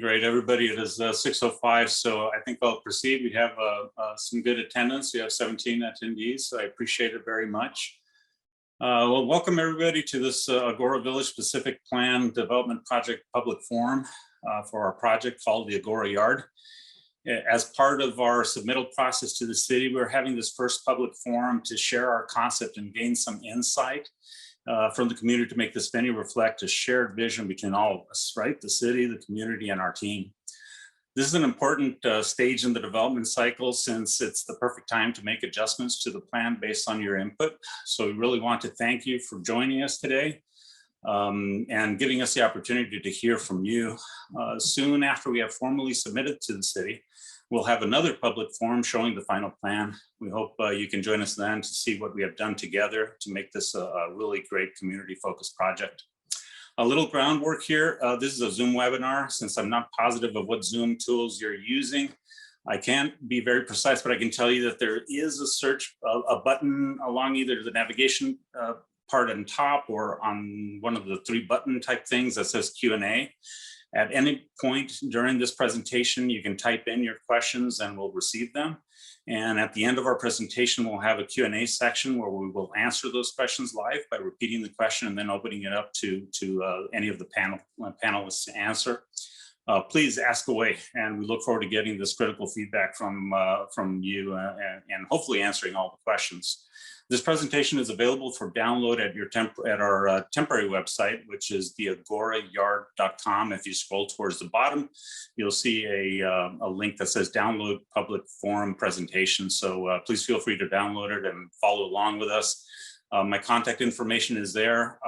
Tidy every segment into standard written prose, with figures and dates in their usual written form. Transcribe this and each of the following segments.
Great, everybody. It is 6:05, so I think I'll proceed. We have some good attendance. We have 17 attendees, so I appreciate it very much. Well, welcome everybody to this Agoura Village Specific Plan Development Project Public Forum for our project called the Agoura Yard. As part of our submittal process to the city, we're having this first public forum to share our concept and gain some insight from the community to make this venue reflect a shared vision between all of us, right? The city, the community, and our team. This is an important stage in the development cycle since it's the perfect time to make adjustments to the plan based on your input. So we really want to thank you for joining us today and giving us the opportunity to hear from you. Soon after we have formally submitted to the city, we'll have another public forum showing the final plan. We hope you can join us then to see what we have done together to make this a really great community-focused project. A little groundwork here. This is a Zoom webinar. Since I'm not positive of what Zoom tools you're using, I can't be very precise, but I can tell you that there is a search, a button along either the navigation part on top or on one of the three button type things that says Q&A. At any point during this presentation, you can type in your questions and we'll receive them. And at the end of our presentation, we'll have a Q&A section where we will answer those questions live by repeating the question and then opening it up to any of the panelists to answer. Please ask away, and we look forward to getting this critical feedback from you and hopefully answering all the questions. This presentation is available for download at our temporary website, which is theagourayard.com. If you scroll towards the bottom, you'll see a link that says download public forum presentation. So please feel free to download it and follow along with us. My contact information is there,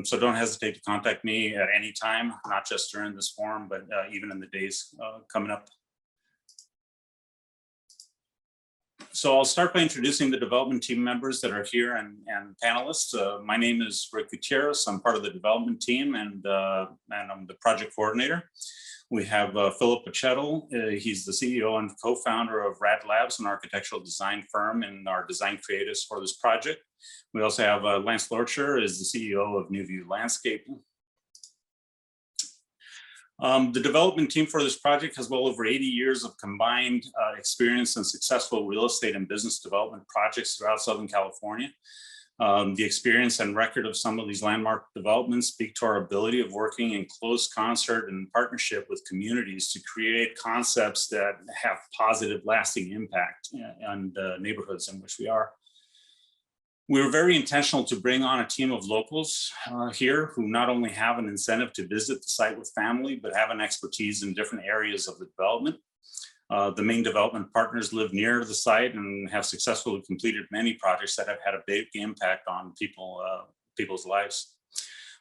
so don't hesitate to contact me at any time, not just during this forum, but even in the days coming up. So I'll start by introducing the development team members that are here and panelists. My name is Rick Gutierrez. I'm part of the development team and I'm the project coordinator. We have Philip Pachettel. He's the CEO and co-founder of Rad Labs, an architectural design firm, and our design creatives for this project. We also have Lance Lorcher, is the CEO of New View Landscaping. The development team for this project has well over 80 years of combined experience in successful real estate and business development projects throughout Southern California. The experience and record of some of these landmark developments speak to our ability of working in close concert and partnership with communities to create concepts that have positive, lasting impact on the neighborhoods in which we are. We were very intentional to bring on a team of locals here who not only have an incentive to visit the site with family, but have an expertise in different areas of the development. The main development partners live near the site and have successfully completed many projects that have had a big impact on people's lives.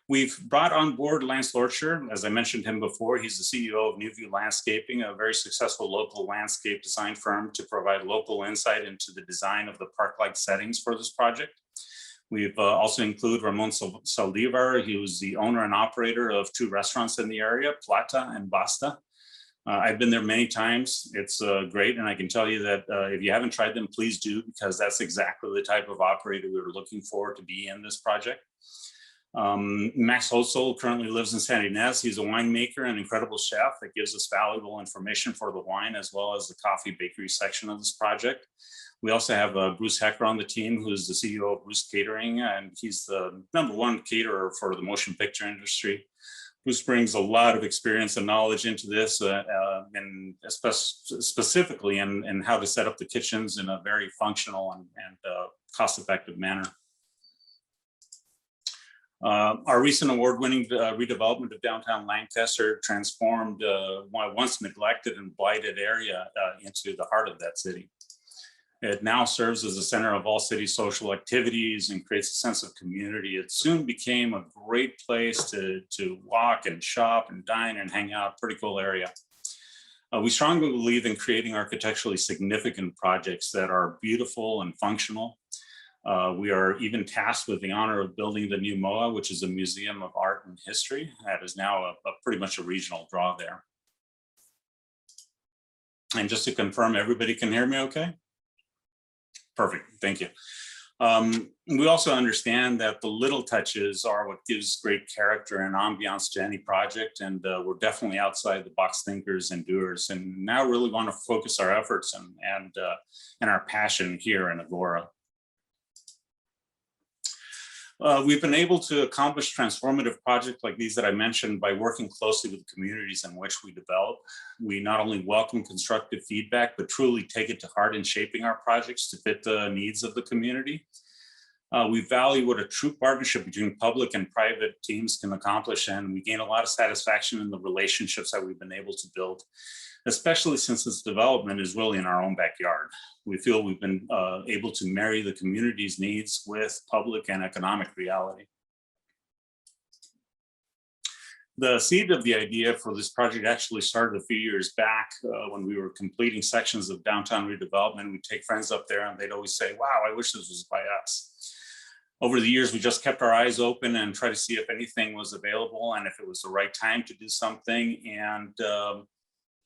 We've brought on board Lance Lorcher. As I mentioned him before, he's the CEO of New View Landscaping, a very successful local landscape design firm to provide local insight into the design of the park-like settings for this project. We've also included Ramon Saldivar. He was the owner and operator of two restaurants in the area, Plata and Basta. I've been there many times. It's great, and I can tell you that if you haven't tried them, please do, because that's exactly the type of operator we were looking for to be in this project. Max Hosel currently lives in San Ynez. He's a winemaker and incredible chef that gives us valuable information for the wine as well as the coffee bakery section of this project. We also have Bruce Hecker on the team, who's the CEO of Bruce Catering, and he's the #1 caterer for the motion picture industry. Bruce brings a lot of experience and knowledge into this, and specifically in how to set up the kitchens in a very functional and cost-effective manner. Our recent award-winning redevelopment of downtown Lancaster transformed one once neglected and blighted area into the heart of that city. It now serves as a center of all city social activities and creates a sense of community. It soon became a great place to walk and shop and dine and hang out, pretty cool area. We strongly believe in creating architecturally significant projects that are beautiful and functional. We are even tasked with the honor of building the new MOA, which is a museum of art and history. That is now pretty much a regional draw there. And just to confirm, everybody can hear me okay? Perfect, thank you. We also understand that the little touches are what gives great character and ambiance to any project, and we're definitely outside the box thinkers and doers, and now really want to focus our efforts and our passion here in Agoura. We've been able to accomplish transformative projects like these that I mentioned by working closely with the communities in which we develop. We not only welcome constructive feedback, but truly take it to heart in shaping our projects to fit the needs of the community. We value what a true partnership between public and private teams can accomplish, and we gain a lot of satisfaction in the relationships that we've been able to build, especially since this development is really in our own backyard. We feel we've been able to marry the community's needs with public and economic reality. The seed of the idea for this project actually started a few years back when we were completing sections of downtown redevelopment. We'd take friends up there and they'd always say, wow, I wish this was by us. Over the years, we just kept our eyes open and tried to see if anything was available and if it was the right time to do something.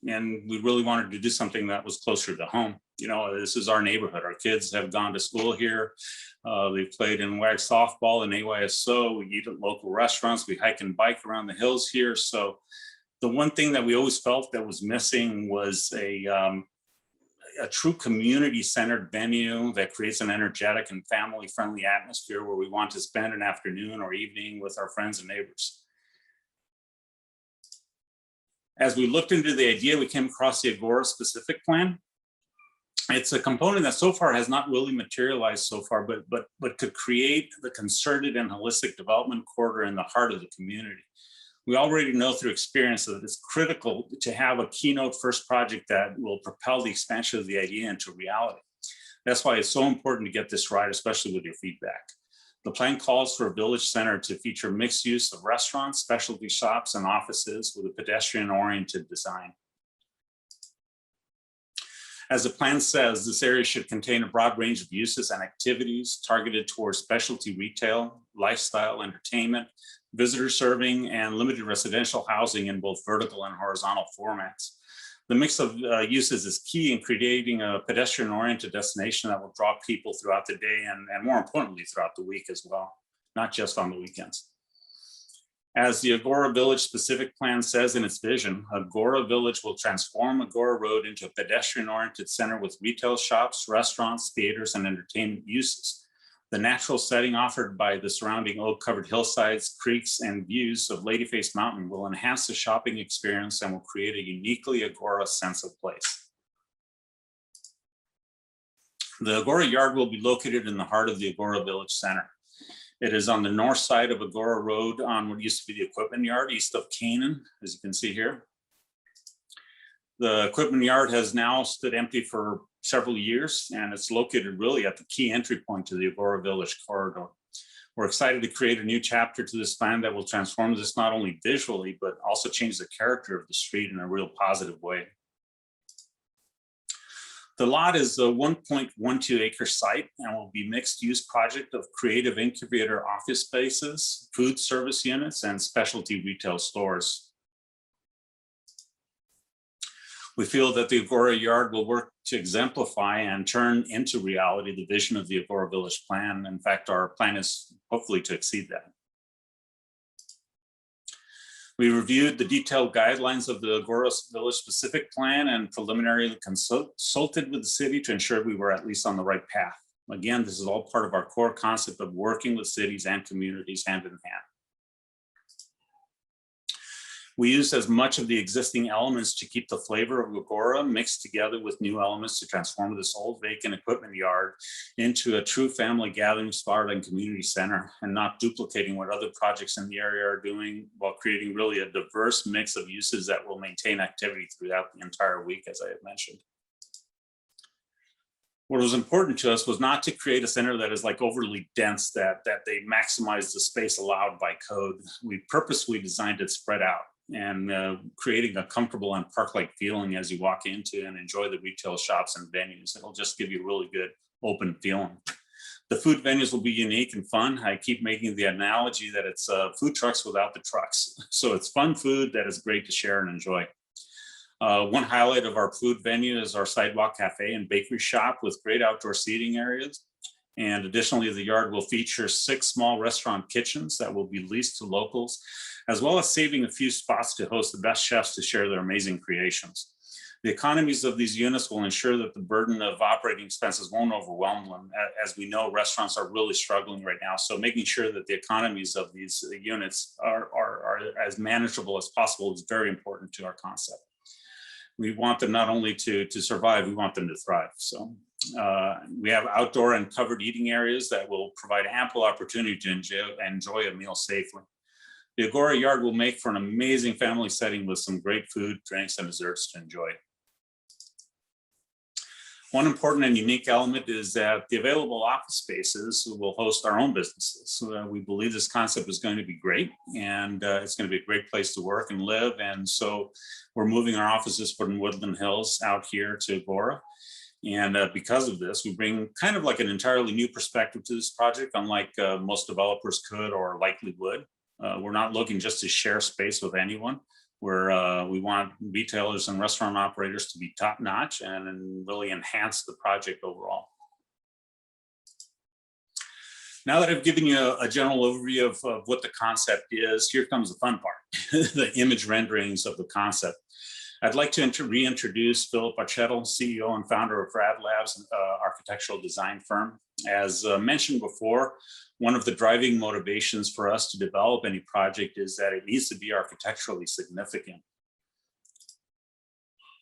And we really wanted to do something that was closer to home. You know, this is our neighborhood. Our kids have gone to school here. They've played in WAG softball and AYSO. We eat at local restaurants. We hike and bike around the hills here. So the one thing that we always felt that was missing was a true community-centered venue that creates an energetic and family-friendly atmosphere where we want to spend an afternoon or evening with our friends and neighbors. As we looked into the idea, we came across the Agoura Specific Plan. It's a component that so far has not really materialized so far, but could create the concerted and holistic development corridor in the heart of the community. We already know through experience that it's critical to have a keynote first project that will propel the expansion of the idea into reality. That's why it's so important to get this right, especially with your feedback. The plan calls for a village center to feature mixed use of restaurants, specialty shops, and offices with a pedestrian-oriented design. As the plan says, this area should contain a broad range of uses and activities targeted towards specialty retail, lifestyle, entertainment, visitor serving, and limited residential housing in both vertical and horizontal formats. The mix of uses is key in creating a pedestrian-oriented destination that will draw people throughout the day and more importantly, throughout the week as well, not just on the weekends. As the Agoura Village Specific Plan says in its vision, Agoura Village will transform Agoura Road into a pedestrian-oriented center with retail shops, restaurants, theaters, and entertainment uses. The natural setting offered by the surrounding oak-covered hillsides, creeks, and views of Ladyface Mountain will enhance the shopping experience and will create a uniquely Agoura sense of place. The Agoura Yard will be located in the heart of the Agoura Village Center. It is on the north side of Agoura Road on what used to be the equipment yard east of Canaan, as you can see here. The equipment yard has now stood empty for several years, and it's located really at the key entry point to the Agoura Village corridor. We're excited to create a new chapter to this plan that will transform this not only visually, but also change the character of the street in a real positive way. The lot is a 1.12 acre site and will be mixed use project of creative incubator office spaces, food service units, and specialty retail stores. We feel that the Agoura Yard will work to exemplify and turn into reality the vision of the Agoura Village Plan. In fact, our plan is hopefully to exceed that. We reviewed the detailed guidelines of the Agoura Village Specific Plan and preliminarily consulted with the city to ensure we were at least on the right path. Again, this is all part of our core concept of working with cities and communities hand in hand. We used as much of the existing elements to keep the flavor of Agoura mixed together with new elements to transform this old vacant equipment yard into a true family gathering spot and community center, and not duplicating what other projects in the area are doing, while creating really a diverse mix of uses that will maintain activity throughout the entire week, as I had mentioned. What was important to us was not to create a center that is like overly dense, that they maximize the space allowed by code. We purposely designed it spread out and creating a comfortable and park-like feeling as you walk into and enjoy the retail shops and venues. It'll just give you a really good open feeling. The food venues will be unique and fun. I keep making the analogy that it's food trucks without the trucks. So it's fun food that is great to share and enjoy. One highlight of our food venue is our sidewalk cafe and bakery shop with great outdoor seating areas. And additionally, the yard will feature 6 small restaurant kitchens that will be leased to locals, as well as saving a few spots to host the best chefs to share their amazing creations. The economies of these units will ensure that the burden of operating expenses won't overwhelm them. As we know, restaurants are really struggling right now. So making sure that the economies of these units are as manageable as possible is very important to our concept. We want them not only to survive, we want them to thrive. So we have outdoor and covered eating areas that will provide ample opportunity to enjoy a meal safely. The Agoura Yard will make for an amazing family setting with some great food, drinks, and desserts to enjoy. One important and unique element is that the available office spaces will host our own businesses. So we believe this concept is going to be great, and it's going to be a great place to work and live. And so we're moving our offices from Woodland Hills out here to Agoura. And because of this, we bring kind of like an entirely new perspective to this project, unlike most developers could or likely would. We're not looking just to share space with anyone. We want retailers and restaurant operators to be top notch and really enhance the project overall. Now that I've given you a general overview of what the concept is, here comes the fun part, the image renderings of the concept. I'd like to reintroduce Philip Archetto, CEO and founder of Rad Labs, architectural design firm. As mentioned before, one of the driving motivations for us to develop any project is that it needs to be architecturally significant.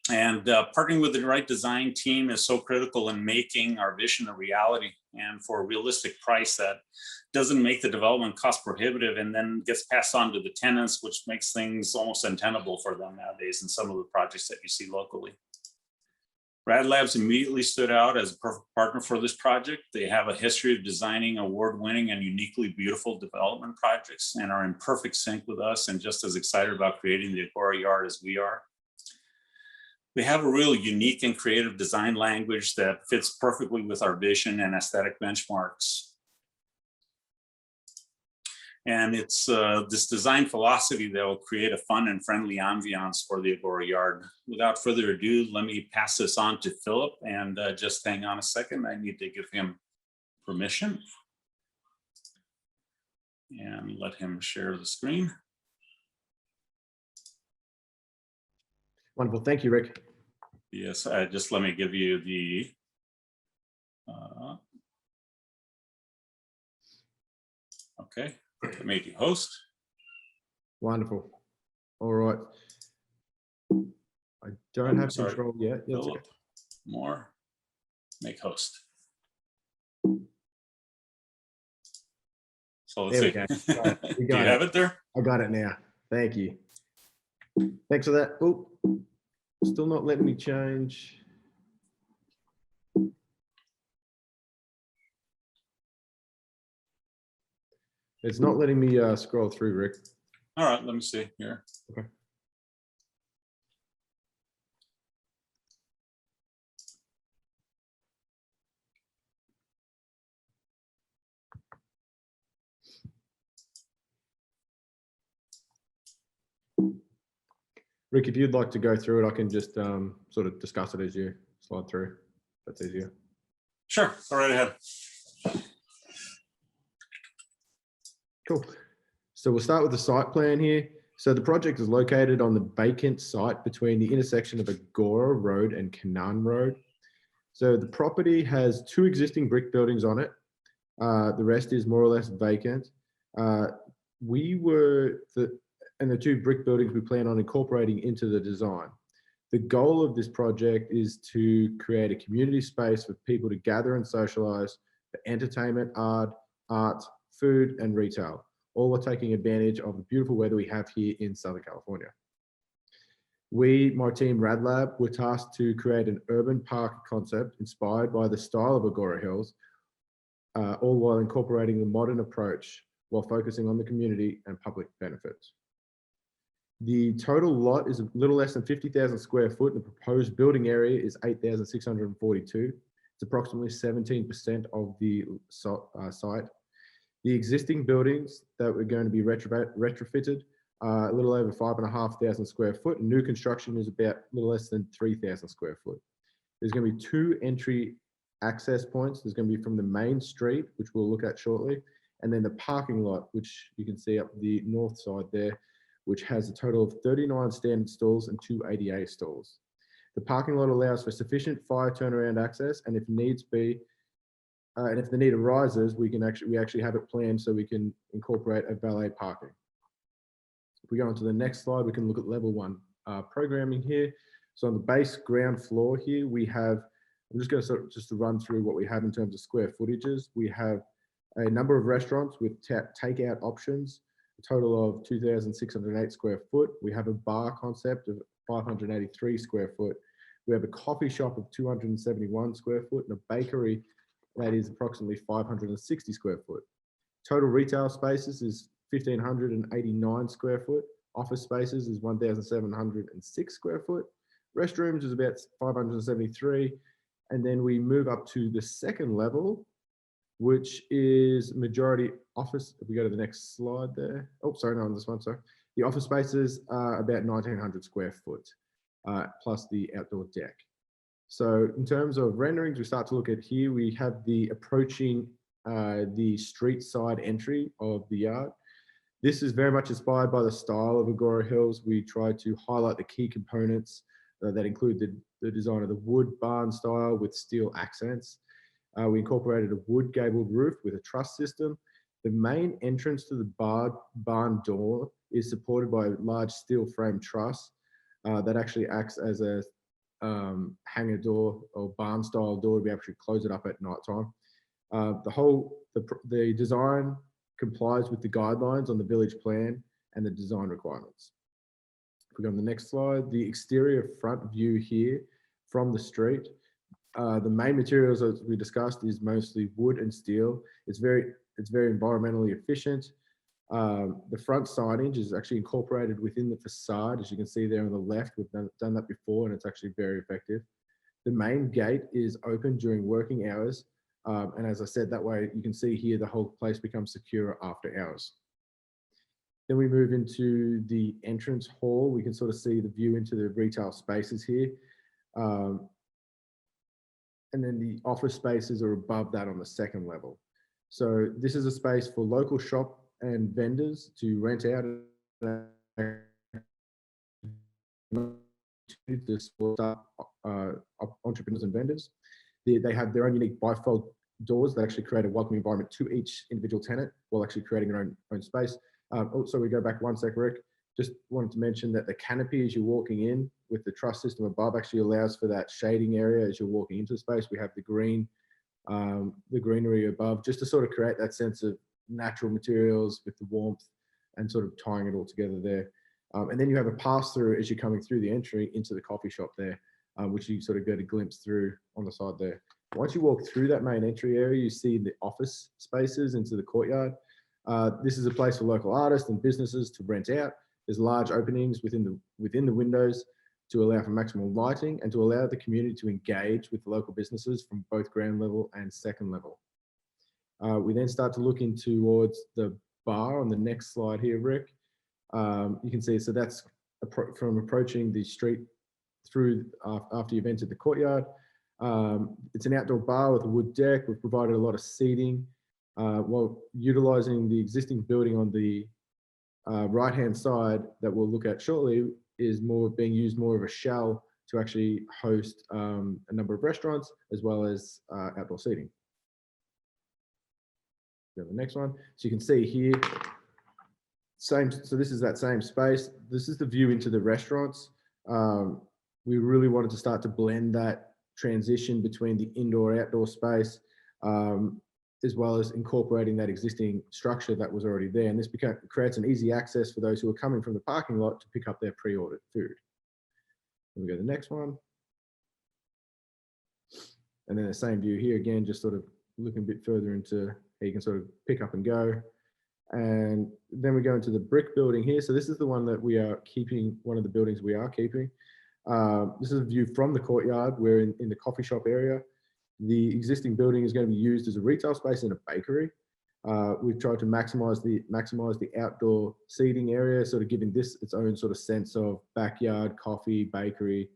And partnering with the right design team is so critical in making our vision a reality, and for a realistic price that doesn't make the development cost prohibitive and then gets passed on to the tenants, which makes things almost untenable for them nowadays in some of the projects that you see locally. Rad Labs immediately stood out as a perfect partner for this project. They have a history of designing award-winning and uniquely beautiful development projects and are in perfect sync with us and just as excited about creating the Agoura Yard as we are. They have a really unique and creative design language that fits perfectly with our vision and aesthetic benchmarks. And it's this design philosophy that will create a fun and friendly ambiance for the Agoura Yard. Without further ado, let me pass this on to Philip, and just hang on a second. I need to give him permission and let him share the screen. Wonderful. Thank you, Rick. Yes, just let me give you the okay, I made you host. Wonderful. All right. I don't have control yet. Yeah, Philip, okay. More, make host. So let's see. Right, Do you have it there? I got it now. Thank you. Thanks for that. Oh, still not letting me change. It's not letting me scroll through, Rick. All right, let me see here. Okay. Rick, if you'd like to go through it, I can just sort of discuss it as you slide through. That's easier. Sure, go right ahead. Cool. So we'll start with the site plan here. So the project is located on the vacant site between the intersection of Agoura Road and Canaan Road. So the property has 2 existing brick buildings on it. The rest is more or less vacant. And the 2 brick buildings we plan on incorporating into the design. The goal of this project is to create a community space for people to gather and socialize for entertainment, art, food, and retail, all while taking advantage of the beautiful weather we have here in Southern California. My team Rad Lab, were tasked to create an urban park concept inspired by the style of Agoura Hills, all while incorporating the modern approach while focusing on the community and public benefits. The total lot is a little less than 50,000 square foot, and the proposed building area is 8,642. It's approximately 17% of the site. The existing buildings that we're going to be retrofitted are a little over 5,500 square foot, and new construction is about a little less than 3,000 square foot. There's going to be 2 entry access points. There's going to be from the main street, which we'll look at shortly, and then the parking lot, which you can see up the north side there, which has a total of 39 standard stalls and 2 ADA stalls. The parking lot allows for sufficient fire turnaround access, and if needs be, and if the need arises, we actually have it planned so we can incorporate a valet parking. If we go on to the next slide, we can look at level 1 programming here. So on the base ground floor here, we have, I'm just going to just to run through what we have in terms of square footages. We have a number of restaurants with takeout options, a total of 2,608 square foot. We have a bar concept of 583 square foot. We have a coffee shop of 271 square foot and a bakery that is approximately 560 square foot. Total retail spaces is 1,589 square foot. Office spaces is 1,706 square foot. Restrooms is about 573. And then we move up to the second level, which is majority office. If we go to the next slide there. Oh, sorry, no, on this one, sorry. The office spaces are about 1,900 square foot, plus the outdoor deck. So in terms of renderings, we start to look at here, we have the approaching the street side entry of the yard. This is very much inspired by the style of Agoura Hills. We try to highlight the key components that include the design of the wood barn style with steel accents. We incorporated a wood gabled roof with a truss system. The main entrance to the barn door is supported by a large steel frame truss that actually acts as a hangar door or barn style door to be able to close it up at night time. The design complies with the guidelines on the village plan and the design requirements. If we go on the next slide, the exterior front view here from the street. The main materials, as we discussed, is mostly wood and steel. It's very environmentally efficient. The front signage is actually incorporated within the facade, as you can see there on the left. We've done that before, and it's actually very effective. The main gate is open during working hours, and as I said, that way you can see here the whole place becomes secure after hours. Then we move into the entrance hall. We can sort of see the view into the retail spaces here. And then the office spaces are above that on the second level. So this is a space for local shop and vendors to rent out to support entrepreneurs and vendors. They have their own unique bifold doors that actually create a welcoming environment to each individual tenant while actually creating their own space. Also, we go back one sec, Rick. Just wanted to mention that the canopy as you're walking in with the truss system above actually allows for that shading area as you're walking into the space. We have the greenery above just to sort of create that sense of natural materials with the warmth and sort of tying it all together there. And then you have a pass through as you're coming through the entry into the coffee shop there, which you sort of get a glimpse through on the side there. Once you walk through that main entry area, you see the office spaces into the courtyard. This is a place for local artists and businesses to rent out. There's large openings within the windows to allow for maximum lighting and to allow the community to engage with the local businesses from both ground level and second level. We then start to look in towards the bar on the next slide here, Rick. You can see, so that's from approaching the street through after you've entered the courtyard. It's an outdoor bar with a wood deck. We've provided a lot of seating while utilizing the existing building on the right-hand side that we'll look at shortly is being used more of a shell to actually host a number of restaurants as well as outdoor seating. Go to the next one. So you can see here, so this is that same space. This is the view into the restaurants. We really wanted to start to blend that transition between the indoor-outdoor space, as well as incorporating that existing structure that was already there. And this creates an easy access for those who are coming from the parking lot to pick up their pre-ordered food. Then we go to the next one. And then the same view here again, just sort of looking a bit further into how you can sort of pick up and go. And then we go into the brick building here. So this is the one that we are keeping, one of the buildings we are keeping. This is a view from the courtyard. We're in the coffee shop area. The existing building is going to be used as a retail space and a bakery. We've tried to maximize the outdoor seating area, sort of giving this its own sort of sense of backyard, coffee, bakery,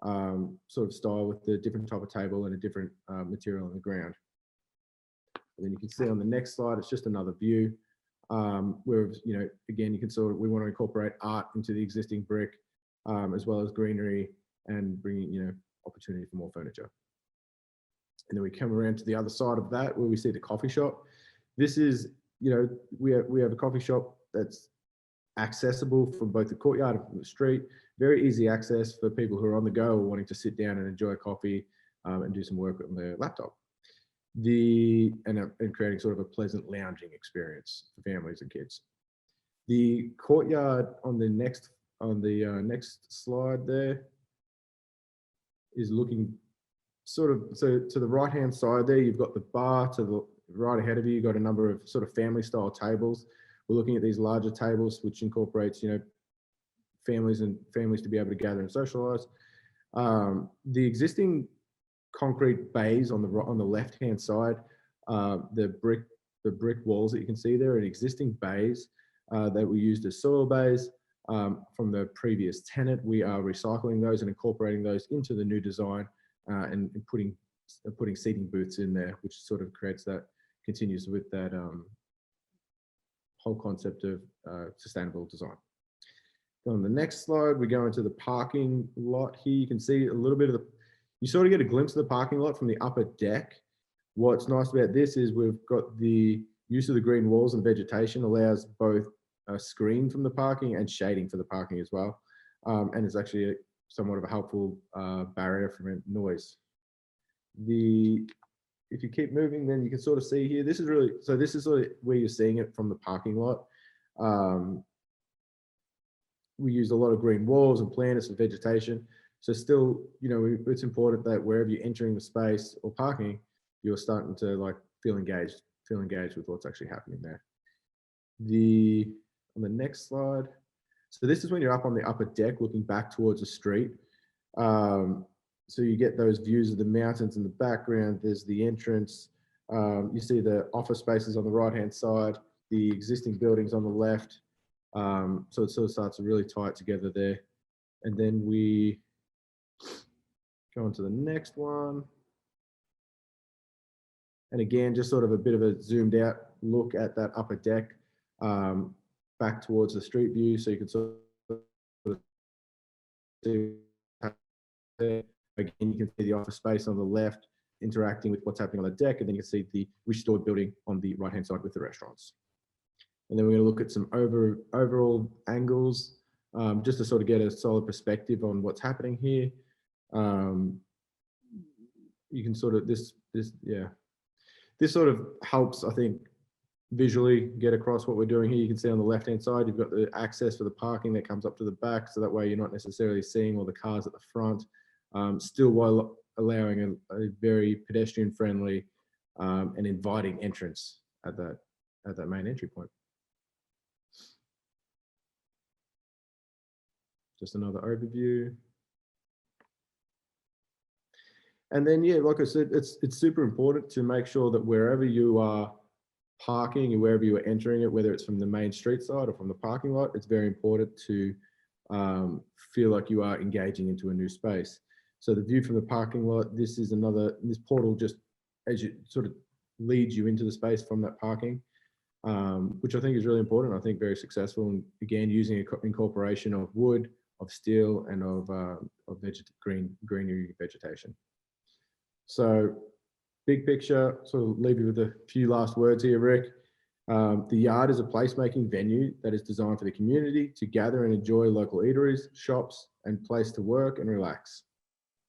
sort of style with the different type of table and a different material on the ground. And then you can see on the next slide, it's just another view where, again, you can we want to incorporate art into the existing brick as well as greenery and bringing, opportunity for more furniture. And then we come around to the other side of that where we see the coffee shop. This is, we have a coffee shop that's accessible from both the courtyard and from the street. Very easy access for people who are on the go or wanting to sit down and enjoy coffee and do some work on their laptop. And creating sort of a pleasant lounging experience for families and kids. The courtyard on the next slide there is looking sort of, so to the right hand side there, you've got the bar. To the right ahead of you, you've got a number of sort of family style tables. We're looking at these larger tables, which incorporates, families to be able to gather and socialize. The existing concrete bays on the left hand side, the brick walls that you can see there are existing bays that were used as soil bays from the previous tenant. We are recycling those and incorporating those into the new design and putting seating booths in there, which sort of continues with that whole concept of sustainable design. On the next slide, we go into the parking lot here. You can see a little bit of you sort of get a glimpse of the parking lot from the upper deck. What's nice about this is we've got the use of the green walls and vegetation allows both a screen from the parking and shading for the parking as well. And it's actually somewhat of a helpful barrier from noise. If you keep moving, then you can sort of see here, this is sort of where you're seeing it from the parking lot. We use a lot of green walls and planters and vegetation. So still, it's important that wherever you're entering the space or parking, you're starting to feel engaged with what's actually happening there. On the next slide. So this is when you're up on the upper deck looking back towards the street. So you get those views of the mountains in the background. There's the entrance. You see the office spaces on the right-hand side, the existing buildings on the left. So it sort of starts to really tie it together there. And then we go on to the next one. And again, just sort of a bit of a zoomed out look at that upper deck back towards the street view. So you can sort of see, again, you can see the office space on the left interacting with what's happening on the deck. And then you can see the restored building on the right-hand side with the restaurants. And then we're going to look at some overall angles just to sort of get a solid perspective on what's happening here. You can sort of, this sort of helps, I think, visually get across what we're doing here. You can see on the left-hand side, you've got the access for the parking that comes up to the back. So that way you're not necessarily seeing all the cars at the front, still while allowing a very pedestrian-friendly and inviting entrance at that main entry point. Just another overview. And then, yeah, like I said, it's super important to make sure that wherever you are parking and wherever you are entering it, whether it's from the main street side or from the parking lot, it's very important to feel like you are engaging into a new space. So the view from the parking lot, this portal just as you sort of leads you into the space from that parking, which I think is really important. I think very successful. And again, using incorporation of wood, of steel, and of greenery vegetation. So big picture, sort of leave you with a few last words here, Rick. The yard is a placemaking venue that is designed for the community to gather and enjoy local eateries, shops, and place to work and relax.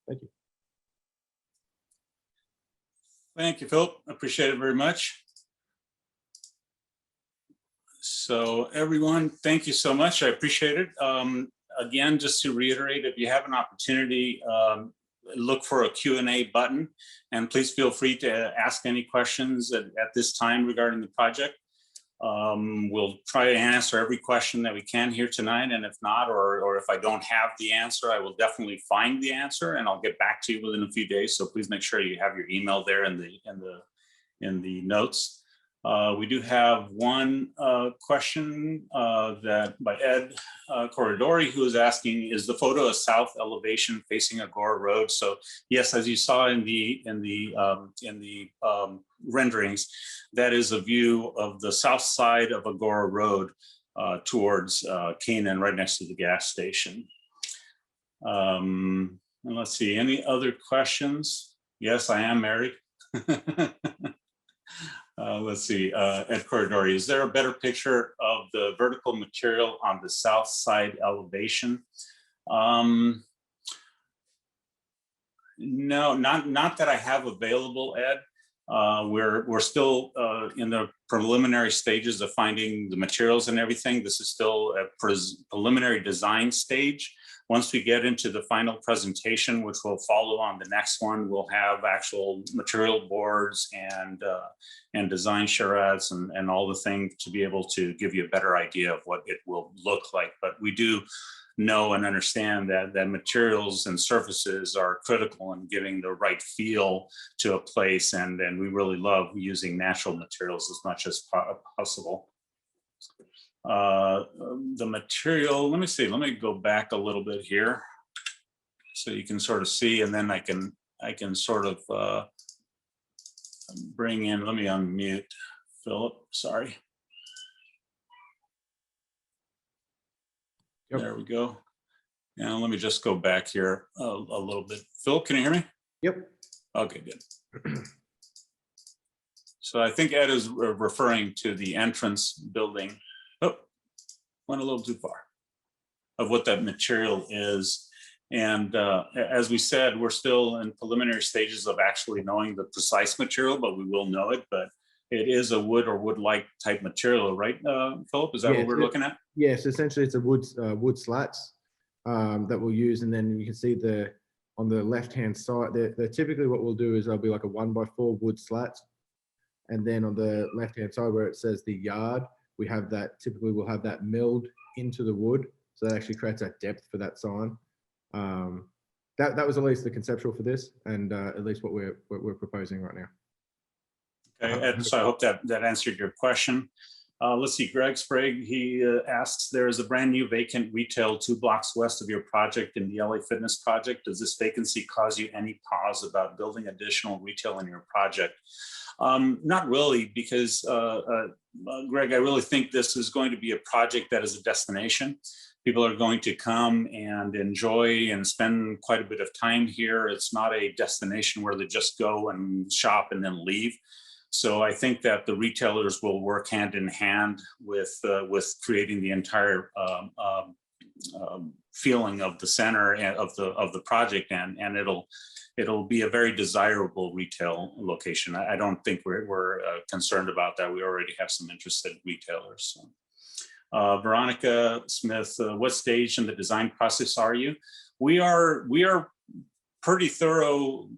Thank you. Thank you, Philip. Appreciate it very much. So everyone, thank you so much. I appreciate it. Again, just to reiterate, if you have an opportunity, look for a Q&A button, and please feel free to ask any questions at this time regarding the project. We'll try to answer every question that we can here tonight, and if not, or if I don't have the answer, I will definitely find the answer and I'll get back to you within a few days. So please make sure you have your email there in the notes. We do have one question that by Ed Corridori, who is asking, is the photo a south elevation facing Agoura Road? So yes, as you saw in the renderings, that is a view of the south side of Agoura Road towards Canaan, right next to the gas station. And let's see, any other questions? Yes, I am married. Let's see, Ed Corridori, is there a better picture of the vertical material on the south side elevation? No, not that I have available, Ed. We're still in the preliminary stages of finding the materials and everything. This is still a preliminary design stage. Once we get into the final presentation, which will follow on the next one, we'll have actual material boards and design charrettes and all the things to be able to give you a better idea of what it will look like. But we do know and understand that materials and surfaces are critical in giving the right feel to a place, and we really love using natural materials as much as possible. The material, let me see, let me go back a little bit here so you can sort of see, and then I can sort of bring in, let me unmute Philip, sorry. Yep. There we go. Now let me just go back here a little bit. Phil, can you hear me? Yep. Okay, good. So I think Ed is referring to the entrance building. Oh, went a little too far of what that material is. And as we said, we're still in preliminary stages of actually knowing the precise material, but we will know it. But it is a wood or wood-like type material, right, Philip? Is that what we're looking at? Yes, essentially it's a wood slats that we'll use, and then you can see on the left-hand side, they're typically what we'll do is there'll be like a 1x4 wood slats, and then on the left-hand side where it says the yard, we have that, typically we'll have that milled into the wood, so that actually creates that depth for that sign. That was at least the conceptual for this, and at least what we're proposing right now. Okay, Ed, so I hope that answered your question. Let's see, Greg Sprague, he asks, there is a brand new vacant retail 2 blocks west of your project in the LA Fitness project. Does this vacancy cause you any pause about building additional retail in your project? Not really, because Greg, I really think this is going to be a project that is a destination. People are going to come and enjoy and spend quite a bit of time here. It's not a destination where they just go and shop and then leave. So I think that the retailers will work hand in hand with creating the entire feeling of the center and of the project, and it'll be a very desirable retail location. I don't think we're concerned about that. We already have some interested retailers. So. Veronica Smith, what stage in the design process are you? We are pretty thorough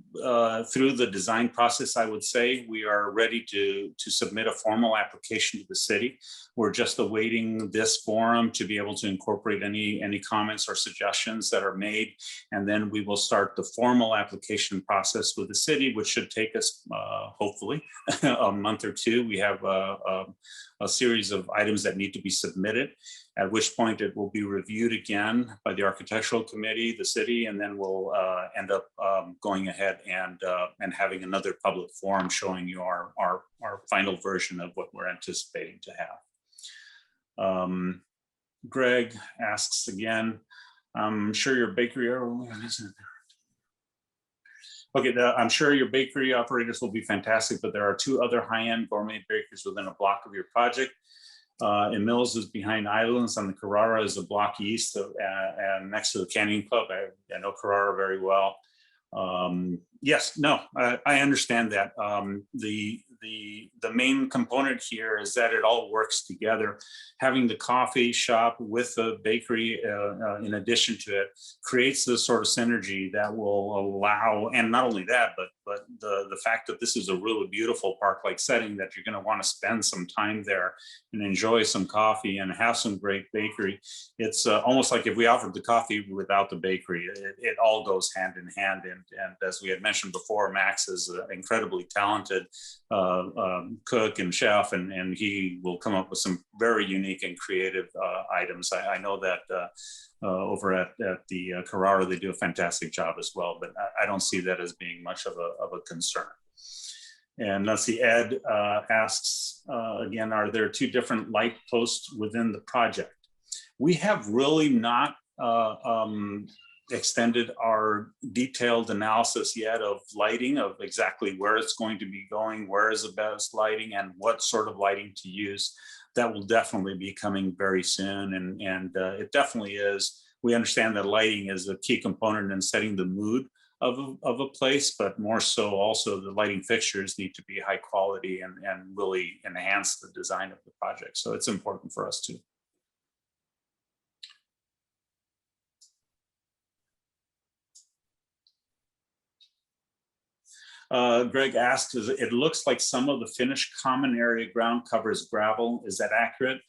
through the design process, I would say. We are ready to submit a formal application to the city. We're just awaiting this forum to be able to incorporate any comments or suggestions that are made. And then we will start the formal application process with the city, which should take us, hopefully, a month or two. We have a series of items that need to be submitted, at which point it will be reviewed again by the architectural committee, the city, and then we'll end up going ahead and having another public forum showing you our final version of what we're anticipating to have. Greg asks again, I'm sure your bakery, okay, I'm sure your bakery operators will be fantastic, but there are 2 other high-end gourmet bakeries within a block of your project. And Mills is behind Islands, and the Carrara is a block east of, and next to the Canyon Club. I know Carrara very well. Yes, no, I understand that. The main component here is that it all works together. Having the coffee shop with the bakery in addition to it creates this sort of synergy that will allow, and not only that, but the fact that this is a really beautiful park-like setting, that you're going to want to spend some time there and enjoy some coffee and have some great bakery. It's almost like if we offered the coffee without the bakery, it all goes hand in hand. And as we had mentioned before, Max is incredibly talented cook and chef, and he will come up with some very unique and creative items. I know that over at the Carrara, they do a fantastic job as well, but I don't see that as being much of a concern. And let's see, Ed asks, again, are there two different light posts within the project? We have really not extended our detailed analysis yet of lighting, of exactly where it's going to be going, where is the best lighting, and what sort of lighting to use. That will definitely be coming very soon, and it definitely is. We understand that lighting is a key component in setting the mood of a place, but more so also the lighting fixtures need to be high quality and really enhance the design of the project. So it's important for us too. Greg asked, it looks like some of the finished common area ground cover is gravel. Is that accurate?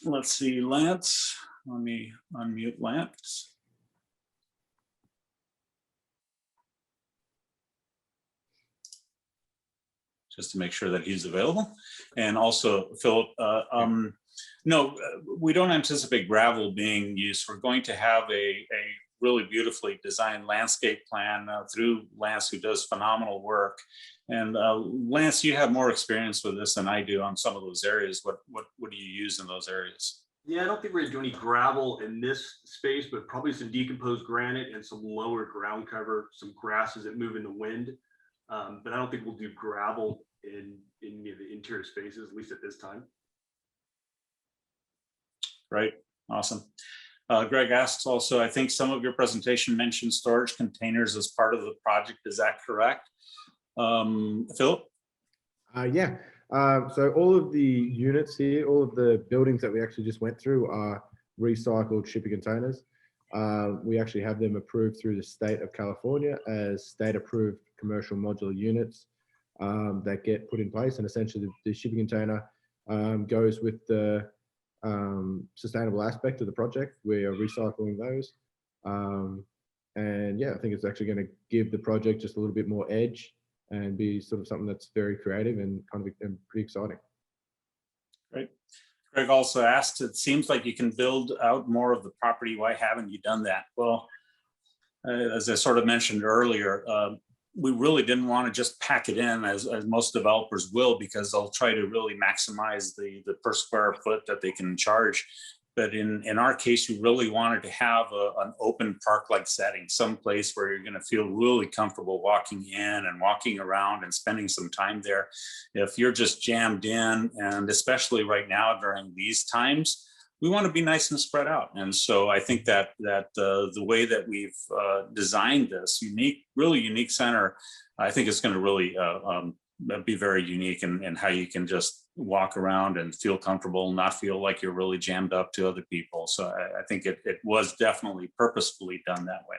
Let's see, Lance. Let me unmute Lance. Just to make sure that he's available. And also, Philip, no, we don't anticipate gravel being used. We're going to have a really beautifully designed landscape plan through Lance, who does phenomenal work. And Lance, you have more experience with this than I do on some of those areas. What do you use in those areas? Yeah, I don't think we're gonna do any gravel in this space, but probably some decomposed granite and some lower ground cover, some grasses that move in the wind. But I don't think we'll do gravel in any of the interior spaces, at least at this time. Right, awesome. Greg asks also, I think some of your presentation mentioned storage containers as part of the project. Is that correct? Philip? Yeah. So all of the units here, all of the buildings that we actually just went through are recycled shipping containers. We actually have them approved through the state of California as state approved commercial modular units that get put in place. And essentially the shipping container goes with the sustainable aspect of the project. We are recycling those. And yeah, I think it's actually going to give the project just a little bit more edge and be sort of something that's very creative and kind of pretty exciting. Great. Greg also asked, it seems like you can build out more of the property. Why haven't you done that? Well, as I sort of mentioned earlier, we really didn't want to just pack it in as most developers will, because they'll try to really maximize the per square foot that they can charge. But in our case, we really wanted to have an open park-like setting, some place where you're going to feel really comfortable walking in and walking around and spending some time there. If you're just jammed in, and especially right now during these times, we want to be nice and spread out. And so I think that the way that we've designed this really unique center, I think it's going to really be very unique in how you can just walk around and feel comfortable, not feel like you're really jammed up to other people. So I think it was definitely purposefully done that way.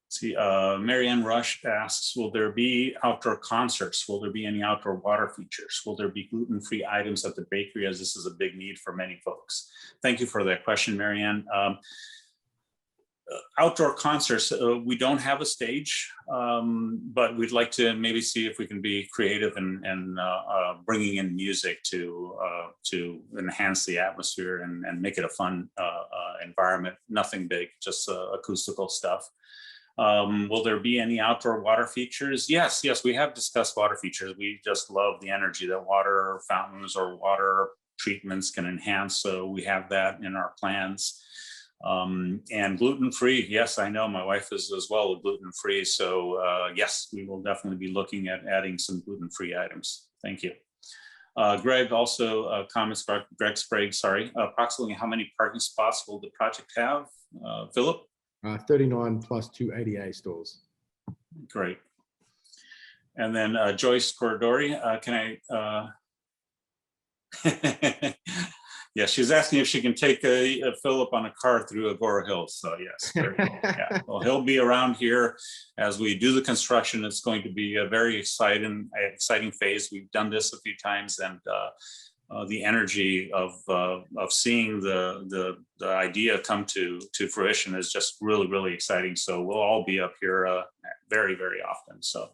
See, Marianne Rush asks, will there be outdoor concerts? Will there be any outdoor water features? Will there be gluten-free items at the bakery, as this is a big need for many folks? Thank you for that question, Marianne. Outdoor concerts, we don't have a stage, but we'd like to maybe see if we can be creative and bringing in music to enhance the atmosphere and make it a fun environment. Nothing big, just acoustical stuff. Will there be any outdoor water features? Yes, we have discussed water features. We just love the energy that water fountains or water treatments can enhance. So we have that in our plans. And gluten-free, yes, I know my wife is as well with gluten-free. So yes, we will definitely be looking at adding some gluten-free items. Thank you. Greg also comments, Greg Sprague, sorry, approximately how many parking spots will the project have? Philip? 39 plus 2 ADA stalls. Great. And then Joyce Corridori, can I, yeah, she's asking if she can take Philip on a car through Agoura Hills. So yes, very cool. Yeah. Well, he'll be around here as we do the construction. It's going to be a very exciting phase. We've done this a few times, and the energy of seeing the idea come to fruition is just really, really exciting. So we'll all be up here very, very often. So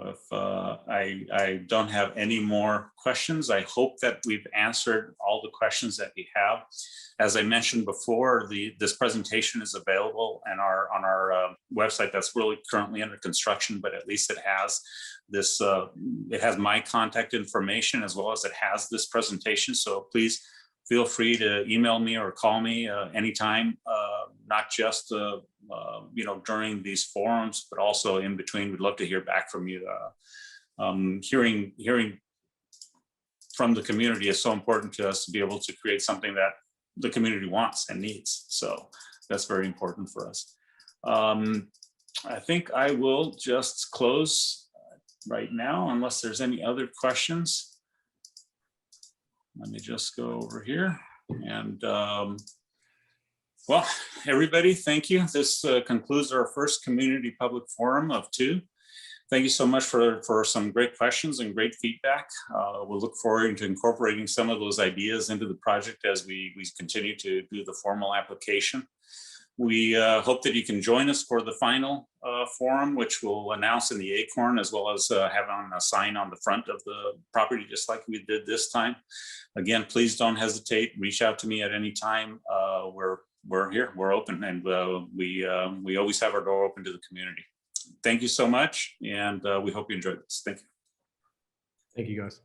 if I don't have any more questions, I hope that we've answered all the questions that you have. As I mentioned before, this presentation is available on our website that's really currently under construction, but at least it has this, it has my contact information as well as it has this presentation. So please feel free to email me or call me anytime, not just during these forums, but also in between. We'd love to hear back from you. Hearing from the community is so important to us to be able to create something that the community wants and needs. So that's very important for us. I think I will just close right now unless there's any other questions. Let me just go over here and well, everybody, thank you. This concludes our first community public forum of 2. Thank you so much for some great questions and great feedback. We'll look forward to incorporating some of those ideas into the project as we continue to do the formal application. We hope that you can join us for the final forum, which we'll announce in the Acorn, as well as have on a sign on the front of the property, just like we did this time. Again, please don't hesitate. Reach out to me at any time. We're here, we're open, and we always have our door open to the community. Thank you so much, and we hope you enjoyed this. Thank you. Thank you, guys.